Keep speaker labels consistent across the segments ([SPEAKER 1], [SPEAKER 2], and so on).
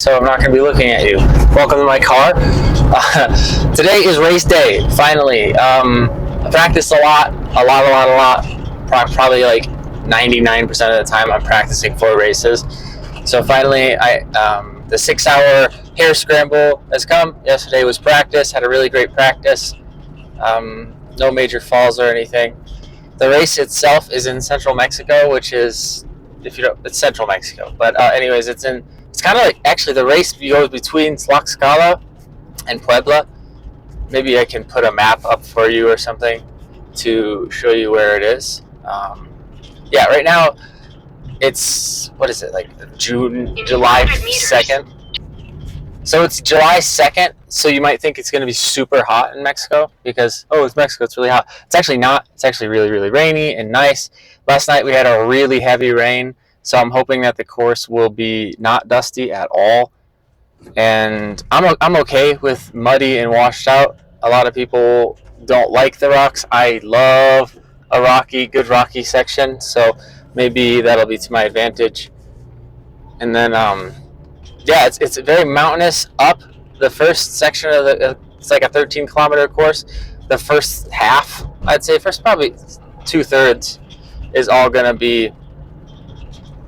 [SPEAKER 1] So I'm not going to be looking at you. Welcome to my car. Today is race day, finally. I practiced a lot. Probably like 99% of the time I'm practicing for races. So finally, the 6-hour hare scramble has come. Yesterday was practice, had a really great practice. No major falls or anything. The race itself is in central Mexico, which is, it's central Mexico. But anyways, it's kind of like, actually the race goes between Tlaxcala and Puebla. Maybe I can put a map up for you or something to show you where it is. Yeah, right now it's, what is it, like July 2nd? So it's July 2nd, so you might think it's going to be super hot in Mexico because, oh, it's Mexico, it's really hot. It's actually not. It's actually really, really rainy and nice. Last night we had a really heavy rain, so I'm hoping that the course will be not dusty at all. And I'm okay with muddy and washed out. A lot of people don't like the rocks. I love a good rocky section, so maybe that'll be to my advantage. And then, yeah, it's very mountainous up. The first section of it's like a 13-kilometer course. The first half, I'd say, first probably 2/3 is all gonna be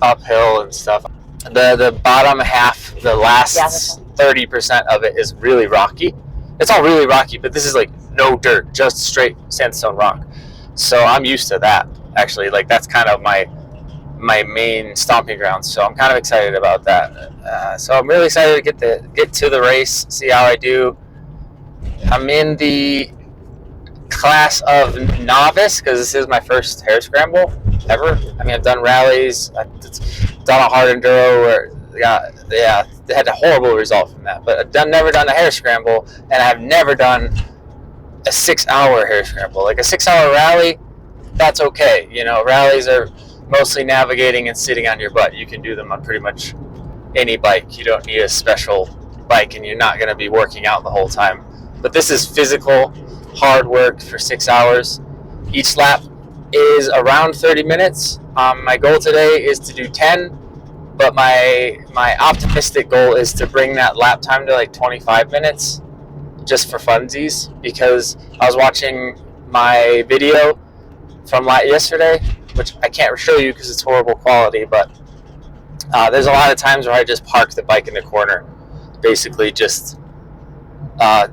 [SPEAKER 1] uphill and stuff. The bottom half, the last 30% of it is really rocky. It's all really rocky, but this is like no dirt, just straight sandstone rock. So I'm used to that, actually. Like, that's kind of my main stomping ground, so I'm kind of excited about that. So I'm really excited to get to the race, see how I do. I'm in the class of novice because this is my first hare scramble ever. I mean, I've done rallies, I've done a hard enduro where they had a horrible result from that, but I've never done a hare scramble, and I've never done a 6-hour hare scramble. Like a 6-hour rally, that's okay. You know, rallies are mostly navigating and sitting on your butt. You can do them on pretty much any bike. You don't need a special bike, and you're not going to be working out the whole time. But this is physical, hard work for 6 hours. Each lap is around 30 minutes. My goal today is to do 10, but my optimistic goal is to bring that lap time to like 25 minutes just for funsies, because I was watching my video from yesterday, which I can't show you because it's horrible quality, but there's a lot of times where I just park the bike in the corner, basically just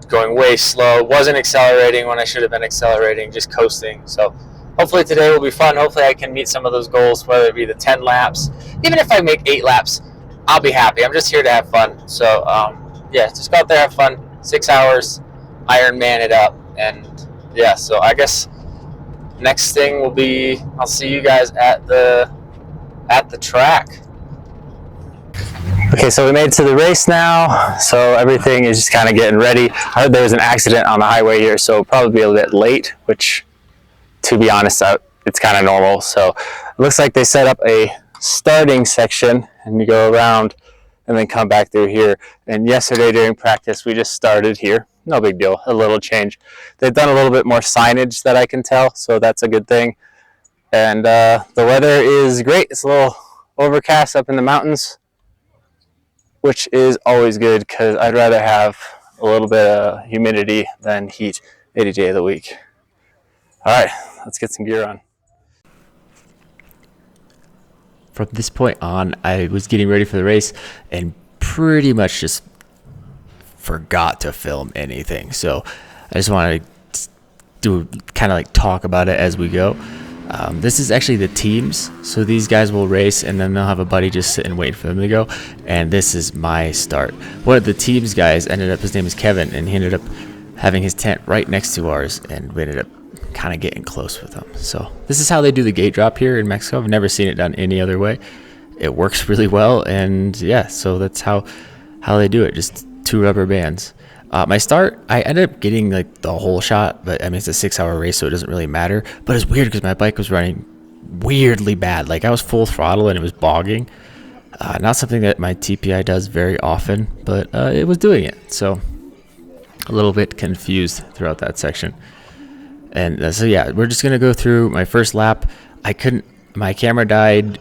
[SPEAKER 1] going way slow, wasn't accelerating when I should have been accelerating, just coasting. So hopefully today will be fun. Hopefully I can meet some of those goals, whether it be the 10 laps. Even if I make 8 laps, I'll be happy. I'm just here to have fun. So yeah, just go out there, have fun. 6 hours, Ironman it up, and yeah, so I guess next thing will be, I'll see you guys at the track. Okay, so we made it to the race now, so everything is just kind of getting ready. I heard there was an accident on the highway here, so probably be a little bit late, which, to be honest, it's kind of normal. So it looks like they set up a starting section, and you go around and then come back through here. And yesterday during practice, we just started here. No big deal, a little change. They've done a little bit more signage that I can tell, so that's a good thing. And the weather is great. It's a little overcast up in the mountains, which is always good because I'd rather have a little bit of humidity than heat any day of the week. All right, let's get some gear on.
[SPEAKER 2] From this point on, I was getting ready for the race and pretty much just forgot to film anything. So I just want to kind of like talk about it as we go. This is actually the teams. So these guys will race and then they'll have a buddy just sit and wait for them to go. And this is my start. One of the teams guys his name is Kevin, and he ended up having his tent right next to ours, and we ended up kind of getting close with them. So this is how they do the gate drop here in Mexico. I've never seen it done any other way. It works really well, and yeah, so that's how they do it. Just 2 rubber bands. My start, I ended up getting like the whole shot, but I mean, it's a 6-hour race, so it doesn't really matter. But it's weird because my bike was running weirdly bad. Like, I was full throttle and it was bogging. Not something that my TPI does very often, but it was doing it. So a little bit confused throughout that section. And so yeah, we're just gonna go through my first lap. My camera died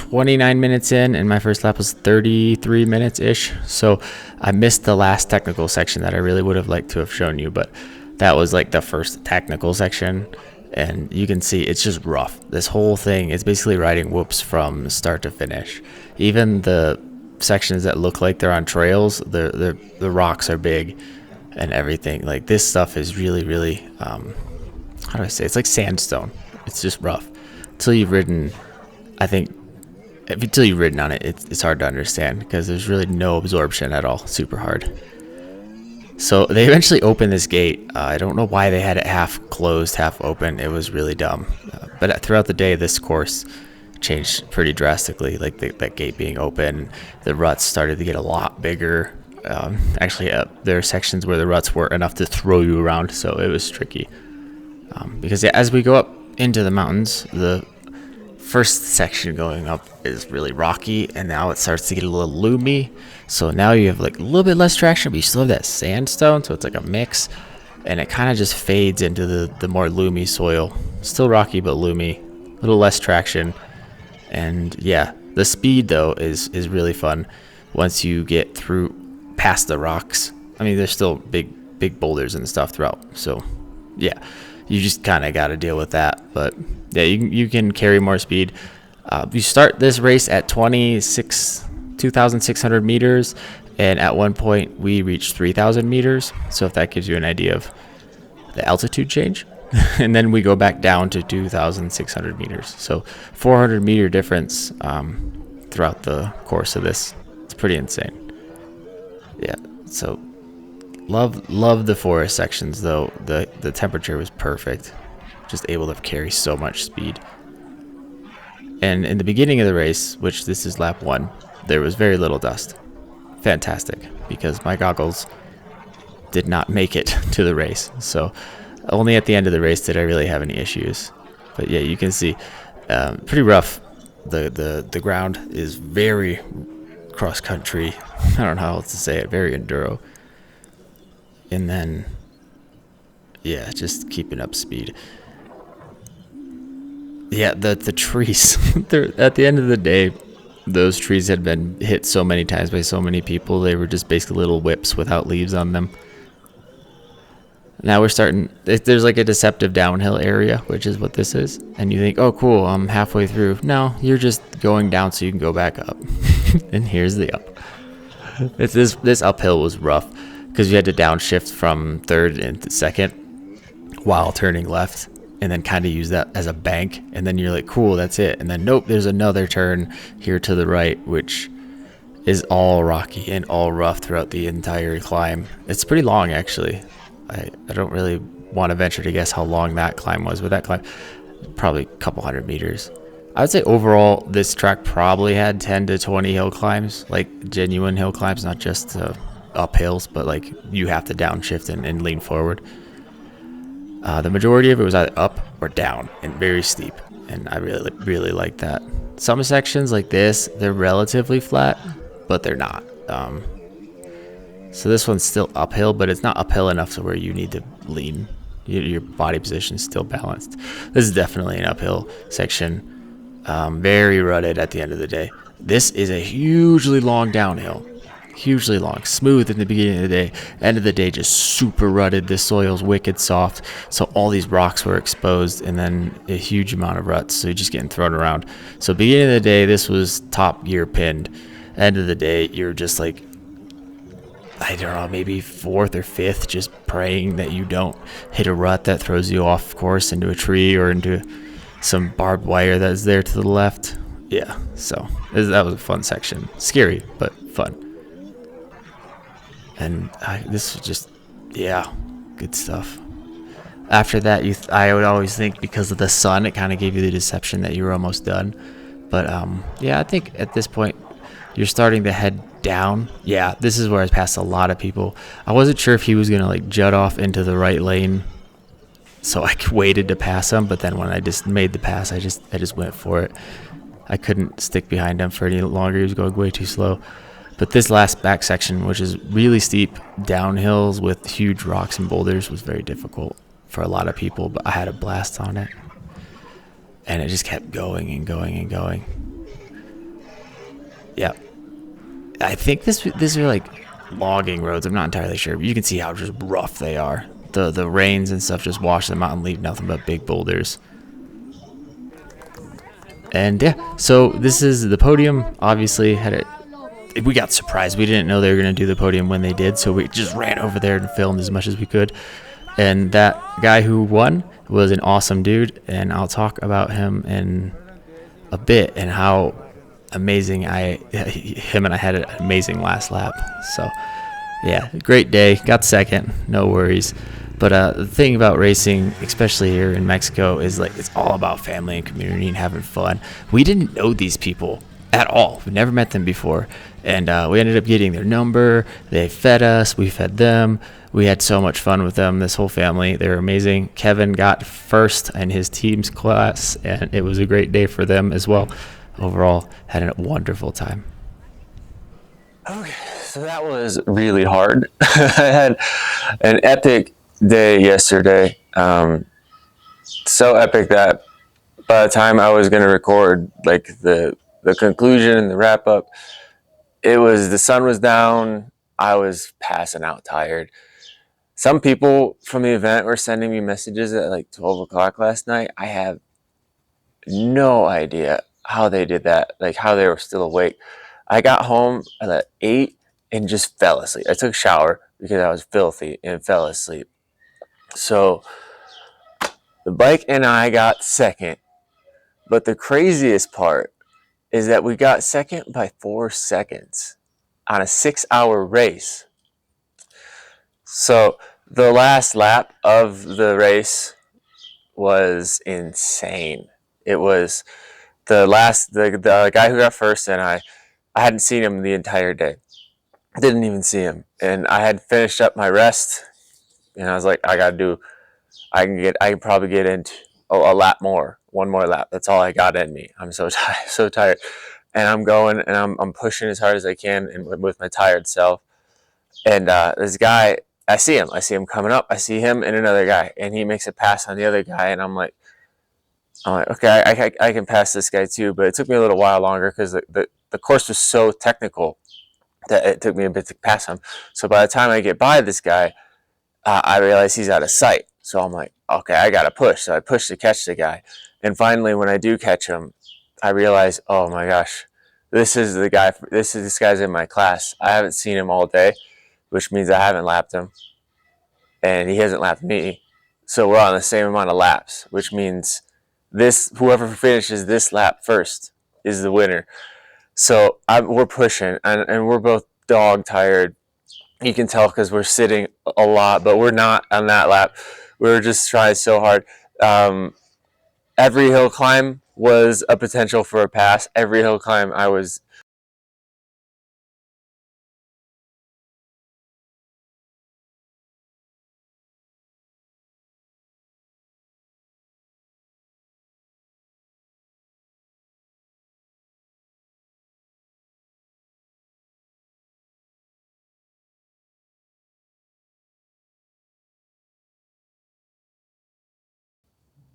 [SPEAKER 2] 29 minutes in, and my first lap was 33 minutes ish. So I missed the last technical section that I really would have liked to have shown you, but that was like the first technical section. And you can see it's just rough. This whole thing is basically riding whoops from start to finish. Even the sections that look like they're on trails, the rocks are big and everything. Like, this stuff is really, really, how do I say? It's like sandstone. It's just rough. Until you've ridden, I think, until you've ridden on it, it's hard to understand because there's really no absorption at all. Super hard. So they eventually opened this gate. I don't know why they had it half closed, half open. It was really dumb. But throughout the day, this course changed pretty drastically. Like, that gate being open, the ruts started to get a lot bigger. Actually, there are sections where the ruts were enough to throw you around, so it was tricky. Because as we go up into the mountains, the first section going up is really rocky, and now it starts to get a little loomy. So now you have like a little bit less traction, but you still have that sandstone, so it's like a mix, and it kind of just fades into the more loomy soil. Still rocky, but loomy, a little less traction. And yeah, the speed though is really fun once you get through past the rocks. I mean, there's still big boulders and stuff throughout, so yeah, you just kind of got to deal with that. But yeah, you can carry more speed. You start this race at 2,600 meters, and at one point we reached 3,000 meters. So if that gives you an idea of the altitude change, and then we go back down to 2,600 meters. So 400 meter difference throughout the course of this. It's pretty insane. Yeah. So love the forest sections though. The temperature was perfect. Just able to carry so much speed. And in the beginning of the race, which this is lap 1, there was very little dust. Fantastic, because my goggles did not make it to the race. So only at the end of the race did I really have any issues. But yeah, you can see pretty rough. The ground is very cross country. I don't know how else to say it. Very enduro. And then yeah, just keeping up speed. Yeah, the trees. At the end of the day, those trees had been hit so many times by so many people. They were just basically little whips without leaves on them. Now we're starting. There's like a deceptive downhill area, which is what this is. And you think, oh, cool, I'm halfway through. No, you're just going down so you can go back up. And here's the up. This uphill was rough because you had to downshift from third into second while turning left, and then kind of use that as a bank, and then you're like, cool, that's it. And then nope, there's another turn here to the right, which is all rocky and all rough throughout the entire climb. It's pretty long, actually. I don't really want to venture to guess how long that climb was, but that climb probably a couple hundred meters. I would say overall this track probably had 10 to 20 hill climbs, like genuine hill climbs, not just uphills, but like you have to downshift and lean forward. The majority of it was either up or down and very steep, and I really like that. Some sections like this, they're relatively flat, but they're not. So this one's still uphill, but it's not uphill enough to where you need to lean. Your body position is still balanced. This is definitely an uphill section, very rutted at the end of the day. This is a hugely long downhill. Hugely long, smooth in the beginning of the day, end of the day just super rutted. The soil's wicked soft, so all these rocks were exposed, and then a huge amount of ruts, so you're just getting thrown around. So beginning of the day, this was top gear pinned. End of the day, you're just like, I don't know, maybe fourth or fifth, just praying that you don't hit a rut that throws you off course into a tree or into some barbed wire that's there to the left. Yeah, so that was a fun section. Scary, but fun. And this was just, yeah, good stuff. After that, I would always think because of the sun, it kind of gave you the deception that you were almost done. But yeah, I think at this point, you're starting to head down. Yeah, this is where I passed a lot of people. I wasn't sure if he was going to like jut off into the right lane, so I waited to pass him. But then when I just made the pass, I just went for it. I couldn't stick behind him for any longer. He was going way too slow. But this last back section, which is really steep downhills with huge rocks and boulders, was very difficult for a lot of people, but I had a blast on it. And it just kept going and going and going. Yeah. I think these are like logging roads. I'm not entirely sure, but you can see how just rough they are. The rains and stuff just wash them out and leave nothing but big boulders. And yeah, so this is the podium. Obviously, had it. We got surprised. We didn't know they were going to do the podium when they did, so we just ran over there and filmed as much as we could. And that guy who won was an awesome dude, and I'll talk about him in a bit and how amazing him and I had an amazing last lap. So yeah, great day. Got second, no worries. But the thing about racing, especially here in Mexico, is like it's all about family and community and having fun. We didn't know these people at all. We never met them before, and we ended up getting their number. They fed us. We fed them. We had so much fun with them. This whole family, they were amazing. Kevin got first in his team's class, and it was a great day for them as well. Overall, had a wonderful time.
[SPEAKER 3] Okay, so that was really hard. I had an epic day yesterday. So epic that by the time I was going to record like the conclusion and the wrap up, the sun was down. I was passing out tired. Some people from the event were sending me messages at like 12 o'clock last night. I have no idea how they did that, like how they were still awake. I got home at 8 and just fell asleep. I took a shower because I was filthy and fell asleep. So the bike and I got second. But the craziest part is that we got second by 4 seconds on a 6-hour race. So the last lap of the race was insane. It was the guy who got first, and I hadn't seen him the entire day. Didn't even see him. And I had finished up my rest, and I was like, I can probably get into a lap more, one more lap. That's all I got in me. I'm so tired. And I'm going and I'm pushing as hard as I can and with my tired self. And this guy, I see him coming up. I see him and another guy, and he makes a pass on the other guy, and I'm like, okay, I can pass this guy too. But it took me a little while longer because the course was so technical that it took me a bit to pass him. So by the time I get by this guy, I realize he's out of sight. So I'm like, okay, I gotta push. So I push to catch the guy, and finally, when I do catch him, I realize, oh my gosh, this is the guy. This guy's in my class. I haven't seen him all day, which means I haven't lapped him, and he hasn't lapped me. So we're on the same amount of laps, which means whoever finishes this lap first is the winner. So we're pushing, and we're both dog tired. You can tell because we're sitting a lot, but we're not on that lap. We were just trying so hard. Every hill climb was a potential for a pass. Every hill climb I was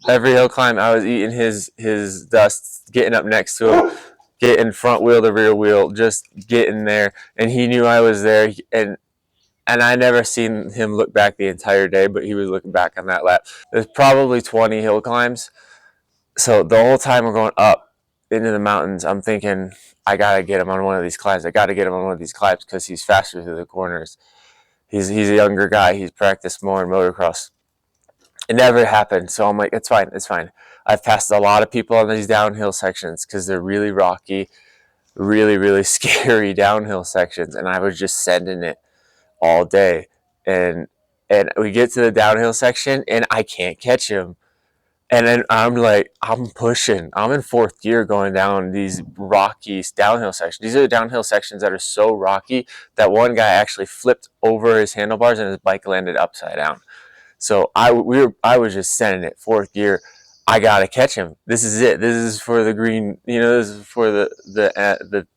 [SPEAKER 3] eating his dust, getting up next to him, getting front wheel to rear wheel, just getting there. And he knew I was there, and I never seen him look back the entire day, but he was looking back on that lap. There's probably 20 hill climbs. So the whole time we're going up into the mountains, I'm thinking, I got to get him on one of these climbs. Because he's faster through the corners. He's a younger guy. He's practiced more in motocross. It never happened. So I'm like, it's fine. I've passed a lot of people on these downhill sections because they're really rocky, really, really scary downhill sections. And I was just sending it all day. And we get to the downhill section, and I can't catch him. And then I'm pushing. I'm in fourth gear going down these rocky downhill sections. These are the downhill sections that are so rocky that one guy actually flipped over his handlebars and his bike landed upside down. So I was just sending it fourth gear. I gotta catch him. This is it. This is for the green. This is for the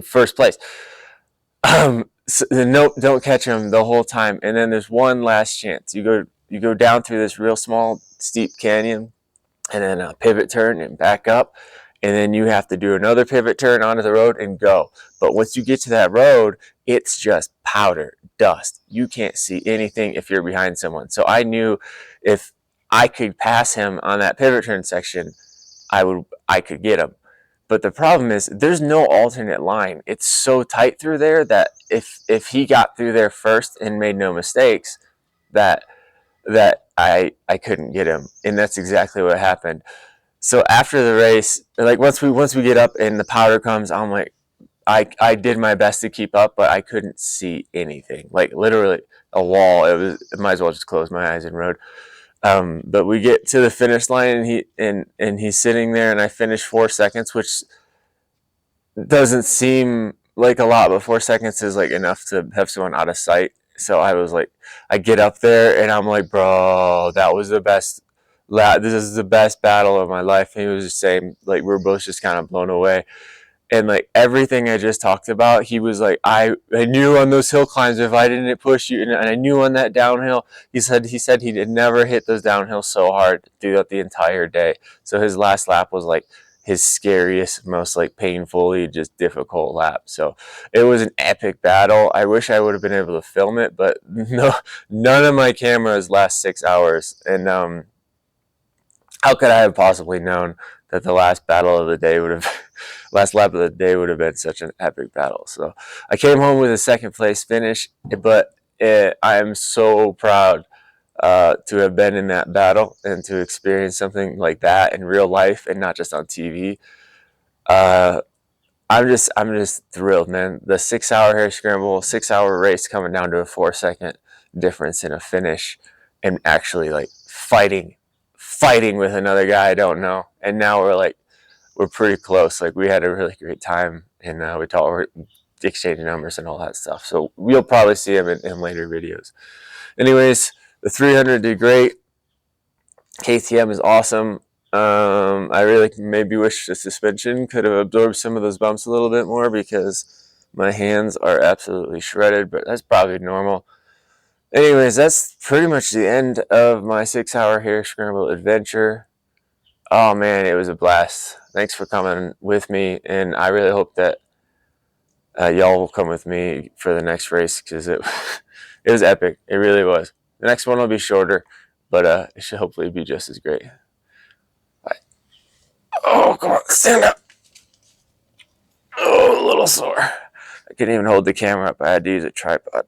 [SPEAKER 3] first place. So, nope, don't catch him the whole time. And then there's one last chance. You go down through this real small steep canyon, and then a pivot turn and back up. and then you have to do another pivot turn onto the road and go. But once you get to that road, it's just powder, dust. You can't see anything if you're behind someone. So I knew if I could pass him on that pivot turn section, I could get him. But the problem is there's no alternate line. It's so tight through there that if he got through there first and made no mistakes, that I couldn't get him. And that's exactly what happened. So after the race, like once we get up and the powder comes, I'm like, I did my best to keep up, but I couldn't see anything. Like literally a wall. I might as well just close my eyes and rode. But we get to the finish line, and he's sitting there, and I finish 4 seconds, which doesn't seem like a lot, but 4 seconds is like enough to have someone out of sight. So I was like, I get up there, and I'm like, bro, that was the best. This is the best battle of my life. And he was just saying, like, we're both just kind of blown away. And like everything I just talked about, he was like, I knew on those hill climbs if I didn't push you, and I knew on that downhill. He said he had never hit those downhills so hard throughout the entire day. So his last lap was like his scariest, most like painfully just difficult lap. So it was an epic battle. I wish I would have been able to film it, but no, none of my cameras last 6 hours. And how could I have possibly known that the last battle of the day last lap of the day would have been such an epic battle? So I came home with a second place finish, but I am so proud to have been in that battle and to experience something like that in real life and not just on TV. I'm just thrilled, man. The 6 hour hare scramble, 6 hour race coming down to a 4 second difference in a finish, and actually like fighting with another guy I don't know. And now we're pretty close. Like we had a really great time, and we're exchanging numbers and all that stuff. So we'll probably see him in later videos. Anyways, the 300 did great. KTM is awesome. I really maybe wish the suspension could have absorbed some of those bumps a little bit more, because my hands are absolutely shredded, but that's probably normal. Anyways, that's pretty much the end of my 6 hour hare scramble adventure. Oh man, it was a blast. Thanks for coming with me, and I really hope that y'all will come with me for the next race, because it was epic. It really was. The next one will be shorter, but it should hopefully be just as great. Bye. Oh, come on, stand up. Oh, a little sore. I couldn't even hold the camera up. I had to use a tripod.